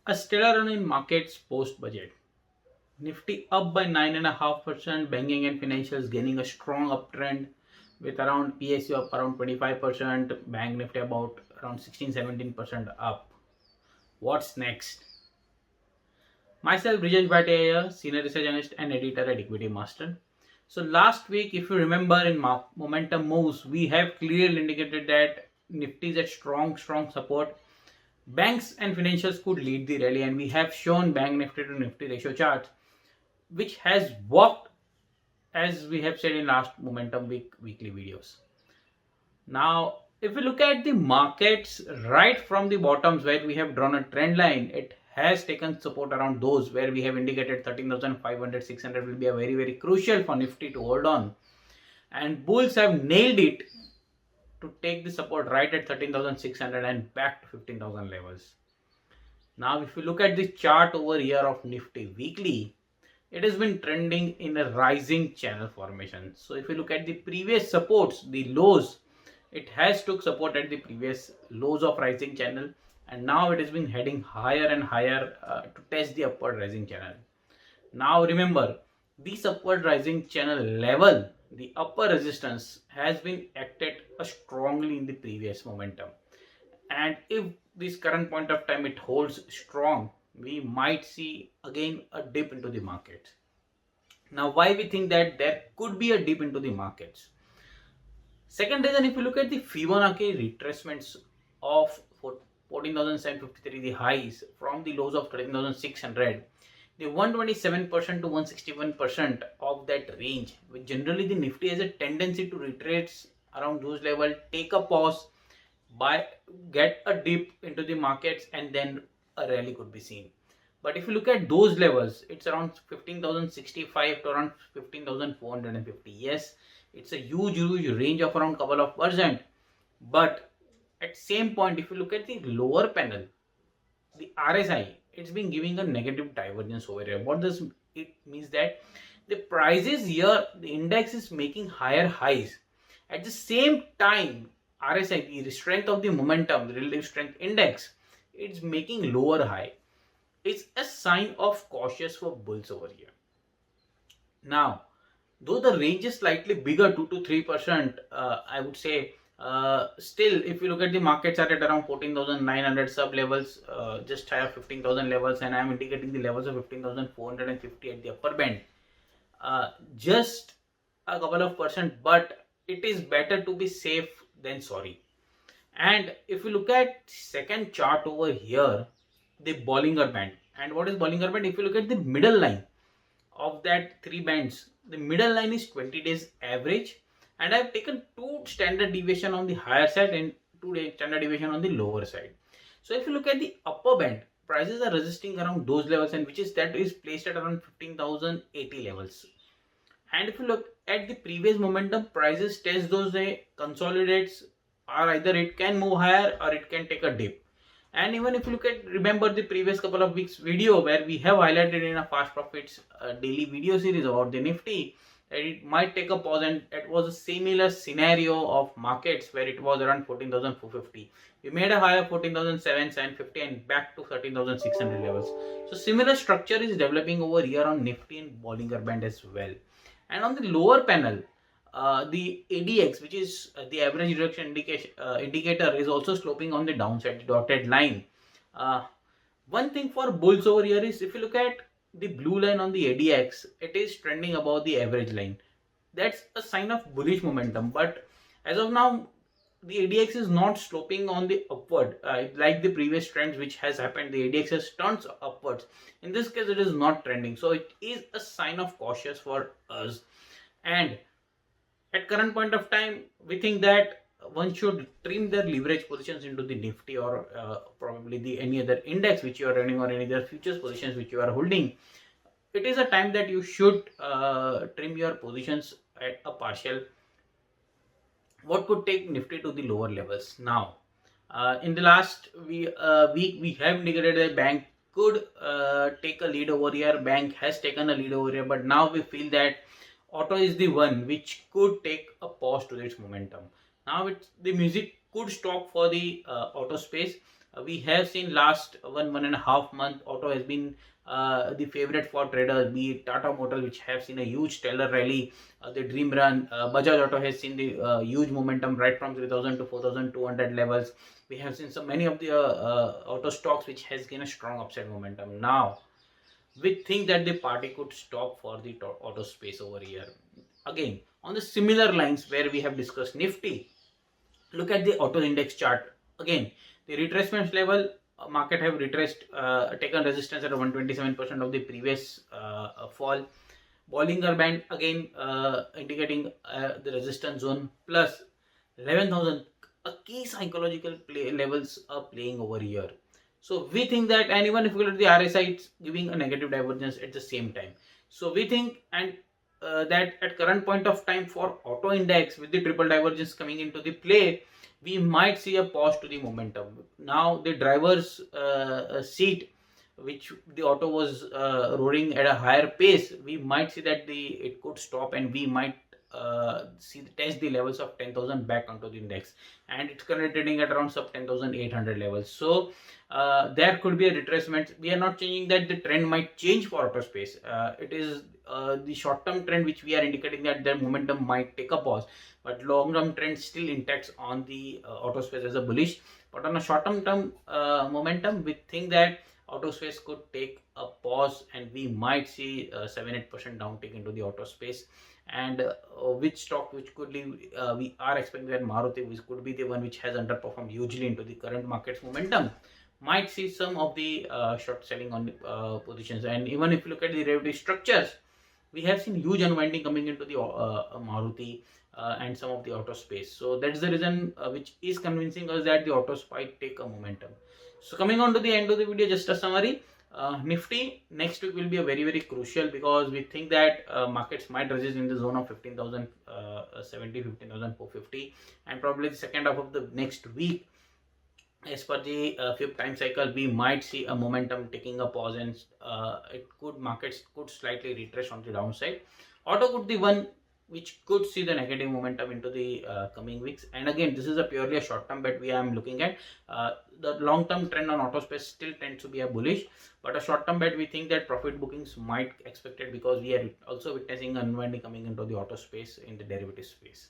A stellar run in markets post-budget. Nifty up by 9.5%, banking and financials gaining a strong uptrend with around PSU up around 25%, Bank Nifty about around 16-17% up. What's next? Myself, Brijesh Bhatia, Senior Research Analyst and Editor at Equity Master. So last week, if you remember in momentum moves, we have clearly indicated that Nifty is at strong support. Banks and financials could lead the rally, and we have shown Bank Nifty to Nifty ratio chart, which has worked as we have said in last momentum weekly videos. Now, if we look at the markets right from the bottoms where we have drawn a trend line, it has taken support around those where we have indicated 13,500, 600 will be a very crucial for Nifty to hold on. And bulls have nailed it to take the support right at 13,600 and back to 15,000 levels. Now, if you look at the chart over here of Nifty weekly, it has been trending in a rising channel formation. So if you look at the previous supports, the lows, it has took support at the previous lows of rising channel, and now it has been heading higher and higher to test the upward rising channel. Now remember, this upward rising channel level, the upper resistance has been acted strongly in the previous momentum, and if this current point of time it holds strong, we might see again a dip into the market. Now, why we think that there could be a dip into the markets? Second reason, if you look at the Fibonacci retracements of 14,753, the highs from the lows of 13,600, the 127% to 161% of that range, which generally the Nifty has a tendency to retrace around those levels, take a pause, get a dip into the markets, and then a rally could be seen. But if you look at those levels, it's around 15,065 to around 15,450. Yes, it's a huge range of around couple of percent. But at same point, if you look at the lower panel, the RSI, it's been giving a negative divergence over here. What does it means? That the prices here, the index is making higher highs. At the same time, RSI, the strength of the momentum, the relative strength index, it's making lower high. It's a sign of cautious for bulls over here. Now, though the range is slightly bigger, 2 to 3%, I would say, still, if you look at the market chart at around 14,900 sub levels, just higher 15,000 levels, and I am indicating the levels of 15,450 at the upper band. Just a couple of percent, but it is better to be safe than sorry. And if you look at second chart over here, the Bollinger Band. And what is Bollinger Band? If you look at the middle line of that three bands, the middle line is 20 days average, and I have taken 2 standard deviation on the higher side and 2 standard deviation on the lower side. So if you look at the upper band, prices are resisting around those levels, and which is that is placed at around 15,080 levels. And if you look at the previous momentum, prices test those, consolidates, or either it can move higher or it can take a dip. And even if you look at, remember the previous couple of weeks video where we have highlighted in a fast profits daily video series about the Nifty, that it might take a pause, and it was a similar scenario of markets where it was around 14,450. We made a high of 14,750 and back to 13,600 levels. So similar structure is developing over here on Nifty and Bollinger Band as well. And on the lower panel, the ADX, which is the average reduction indicator, is also sloping on the downside, the dotted line. One thing for bulls over here is, if you look at the blue line on the ADX, it is trending above the average line. That's a sign of bullish momentum. But as of now, the ADX is not sloping on the upward like the previous trends which has happened. The ADX has turned upwards. In this case, it is not trending. So it is a sign of cautious for us. And at current point of time, we think that one should trim their leverage positions into the Nifty or probably the any other index which you are running, or any other futures positions which you are holding. It is a time that you should trim your positions at a partial. What could take Nifty to the lower levels? Now, in the last week, we have indicated that bank could take a lead over here. Bank has taken a lead over here, but now we feel that auto is the one which could take a pause to its momentum. Now the music could stop for the auto space. We have seen last 1.5 month, auto has been the favorite for traders, be it Tata Motor, which have seen a huge stellar rally, the dream run. Bajaj Auto has seen the huge momentum right from 3000 to 4200 levels. We have seen so many of the auto stocks which has gained a strong upside momentum. Now we think that the party could stop for the auto space over here. Again, on the similar lines where we have discussed Nifty, look at the auto index chart. Again, the retracement level, market have retraced, taken resistance at 127% of the previous fall. Bollinger Band again indicating the resistance zone plus 11,000. A key psychological levels are playing over here. So we think that, and even if you look at the RSI, it's giving a negative divergence at the same time. So we think that at current point of time for auto index with the triple divergence coming into the play, we might see a pause to the momentum. Now the driver's seat, which the auto was rolling at a higher pace, we might see that it could stop, and we might test the levels of 10,000 back onto the index, and it's currently trading at around sub 10,800 levels. So there could be a retracement. We are not changing that the trend might change for auto space. It is the short term trend which we are indicating that their momentum might take a pause, but long term trend still intact on the auto space as a bullish. But on a short term momentum, we think that auto space could take a pause, and we might see 7-8% downtick into the auto space. And which stock which could leave, we are expecting that Maruti, which could be the one which has underperformed hugely into the current market's momentum, might see some of the short selling on the positions. And even if you look at the derivative structures, we have seen huge unwinding coming into the Maruti and some of the auto space. So that's the reason which is convincing us that the auto might take a momentum. So coming on to the end of the video, just a summary. Nifty next week will be a very crucial, because we think that markets might resist in the zone of 15,070, 15,450, and probably the second half of the next week, as per the fifth time cycle, we might see a momentum taking a pause, and markets could slightly retrace on the downside. Auto could be one which could see the negative momentum into the coming weeks. And again, this is a purely a short term bet we are looking at. The long term trend on auto space still tends to be a bullish, but a short term bet we think that profit bookings might expected, because we are also witnessing unwinding coming into the auto space in the derivative space.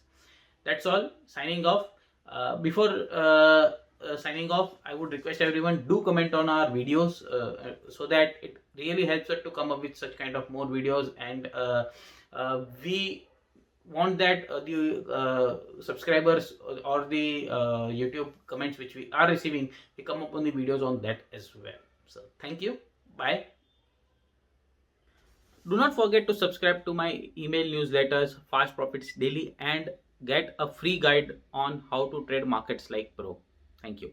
That's all. Signing off. Before signing off, I would request everyone do comment on our videos so that it really helps us to come up with such kind of more videos. And we want that the subscribers or the YouTube comments which we are receiving, we come up on the videos on that as well. So thank you. Bye. Do not forget to subscribe to my email newsletters, Fast Profits Daily, and get a free guide on how to trade markets like pro. Thank you.